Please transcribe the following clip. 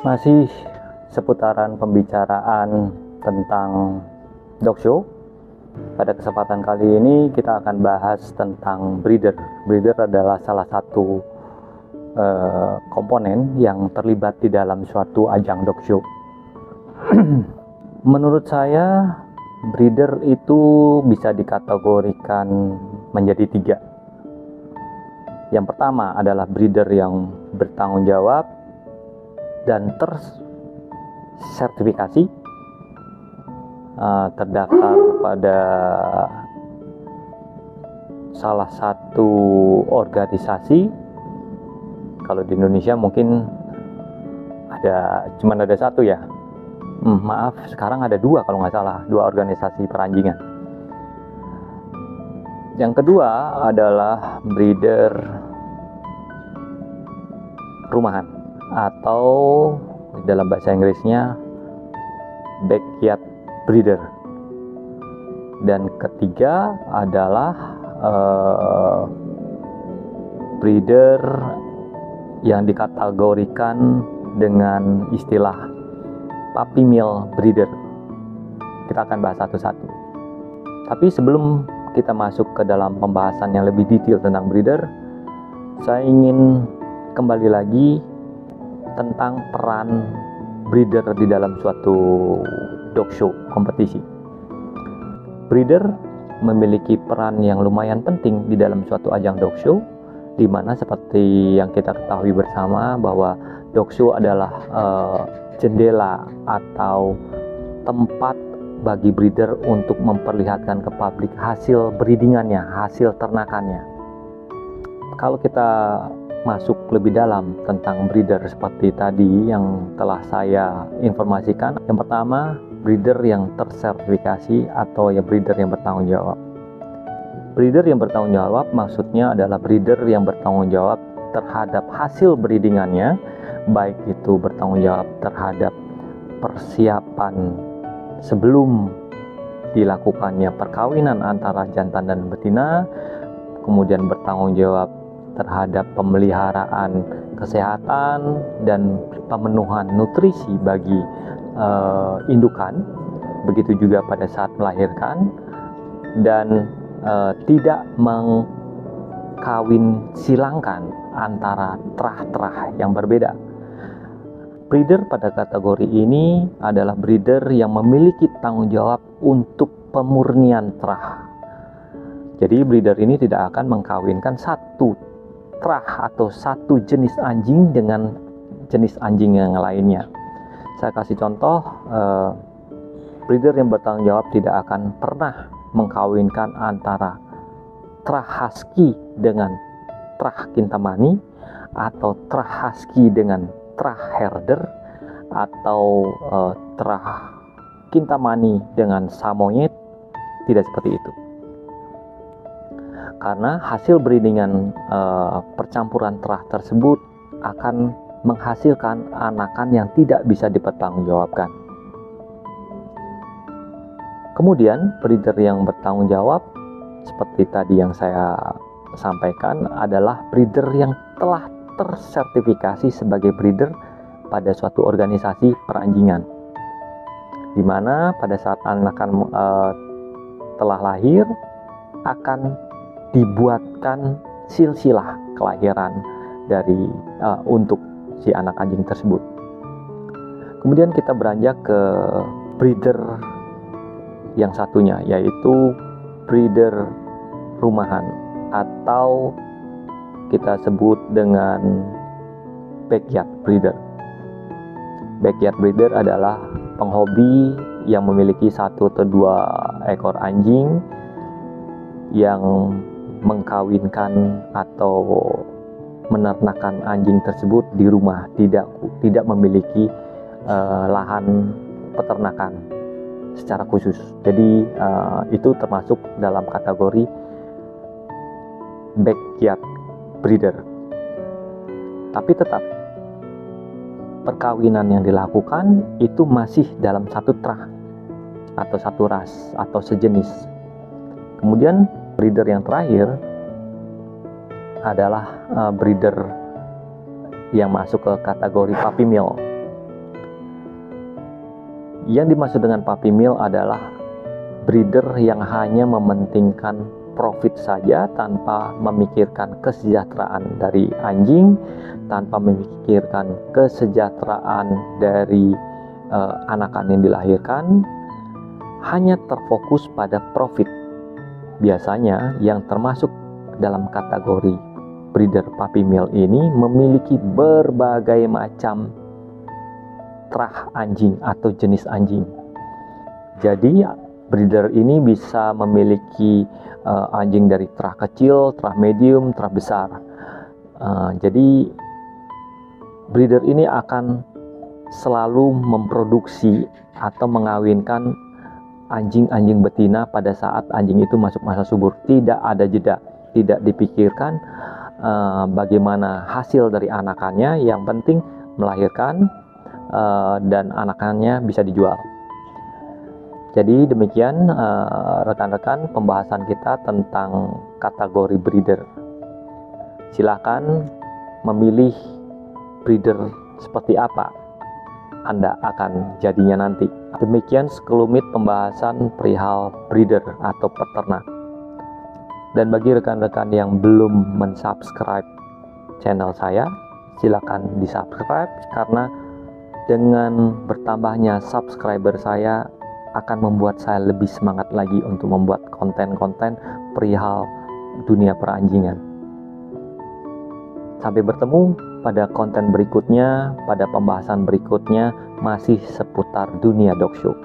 Masih seputaran pembicaraan tentang dog show. Pada kesempatan kali ini kita akan bahas tentang breeder. Breeder adalah salah satu komponen yang terlibat di dalam suatu ajang dog show. Menurut saya, breeder itu bisa dikategorikan menjadi 3. Yang pertama adalah breeder yang bertanggung jawab dan tersertifikasi, terdaftar pada salah satu organisasi. Kalau di Indonesia mungkin cuma ada satu ya. Maaf, sekarang ada 2 kalau nggak salah, 2 organisasi peranjingan. Yang kedua adalah breeder rumahan atau dalam bahasa Inggrisnya backyard breeder. Dan ketiga adalah breeder yang dikategorikan dengan istilah puppy mill breeder. Kita akan bahas satu-satu. Tapi sebelum kita masuk ke dalam pembahasan yang lebih detail tentang breeder, saya ingin kembali lagi tentang peran breeder di dalam suatu dog show kompetisi. Breeder memiliki peran yang lumayan penting di dalam suatu ajang dog show, di mana seperti yang kita ketahui bersama bahwa dog show adalah jendela atau tempat bagi breeder untuk memperlihatkan ke publik hasil breedingannya, hasil ternakannya. Kalau kita masuk lebih dalam tentang breeder seperti tadi yang telah saya informasikan, yang pertama, breeder yang tersertifikasi atau ya breeder yang bertanggung jawab. Breeder yang bertanggung jawab maksudnya adalah breeder yang bertanggung jawab terhadap hasil breedingannya, baik itu bertanggung jawab terhadap persiapan sebelum dilakukannya perkawinan antara jantan dan betina, kemudian bertanggung jawab terhadap pemeliharaan kesehatan dan pemenuhan nutrisi bagi indukan, begitu juga pada saat melahirkan, dan tidak mengkawin silangkan antara terah-terah yang berbeda. Breeder pada kategori ini adalah breeder yang memiliki tanggung jawab untuk pemurnian terah. Jadi breeder ini tidak akan mengkawinkan satu terah atau satu jenis anjing dengan jenis anjing yang lainnya. Saya kasih contoh, breeder yang bertanggung jawab tidak akan pernah mengkawinkan antara terah husky dengan terah kintamani, atau terah husky dengan terah herder, atau terah kintamani dengan samoyed. Tidak seperti itu, karena hasil breedingan percampuran terah tersebut akan menghasilkan anakan yang tidak bisa dipertanggungjawabkan. Kemudian breeder yang bertanggung jawab seperti tadi yang saya sampaikan adalah breeder yang telah tersertifikasi sebagai breeder pada suatu organisasi peranjingan, di mana pada saat anakan telah lahir akan dibuatkan silsilah kelahiran dari untuk si anak anjing tersebut. Kemudian kita beranjak ke breeder yang satunya, yaitu breeder rumahan atau kita sebut dengan backyard breeder. Backyard breeder adalah penghobi yang memiliki 1 atau 2 ekor anjing yang mengkawinkan atau menernakkan anjing tersebut di rumah, tidak memiliki lahan peternakan secara khusus. Jadi itu termasuk dalam kategori backyard breeder. Tapi tetap perkawinan yang dilakukan itu masih dalam satu terah atau satu ras atau sejenis. Kemudian breeder yang terakhir adalah breeder yang masuk ke kategori puppy mill. Yang dimaksud dengan puppy mill adalah breeder yang hanya mementingkan profit saja tanpa memikirkan kesejahteraan dari anjing, tanpa memikirkan kesejahteraan dari anakan yang dilahirkan, hanya terfokus pada profit. Biasanya yang termasuk dalam kategori breeder puppy mill ini memiliki berbagai macam terah anjing atau jenis anjing. Jadi breeder ini bisa memiliki anjing dari terah kecil, terah medium, terah besar. Jadi breeder ini akan selalu memproduksi atau mengawinkan anjing-anjing betina pada saat anjing itu masuk masa subur. Tidak ada jeda, tidak dipikirkan bagaimana hasil dari anakannya. Yang penting melahirkan dan anakannya bisa dijual. Jadi demikian rekan-rekan pembahasan kita tentang kategori breeder. Silakan memilih breeder seperti apa Anda akan jadinya nanti. Demikian sekelumit pembahasan perihal breeder atau peternak. Dan bagi rekan-rekan yang belum mensubscribe channel saya, silakan di-subscribe, karena dengan bertambahnya subscriber saya akan membuat saya lebih semangat lagi untuk membuat konten-konten perihal dunia peranjingan. Sampai bertemu pada konten berikutnya, pada pembahasan berikutnya, masih seputar dunia dog show.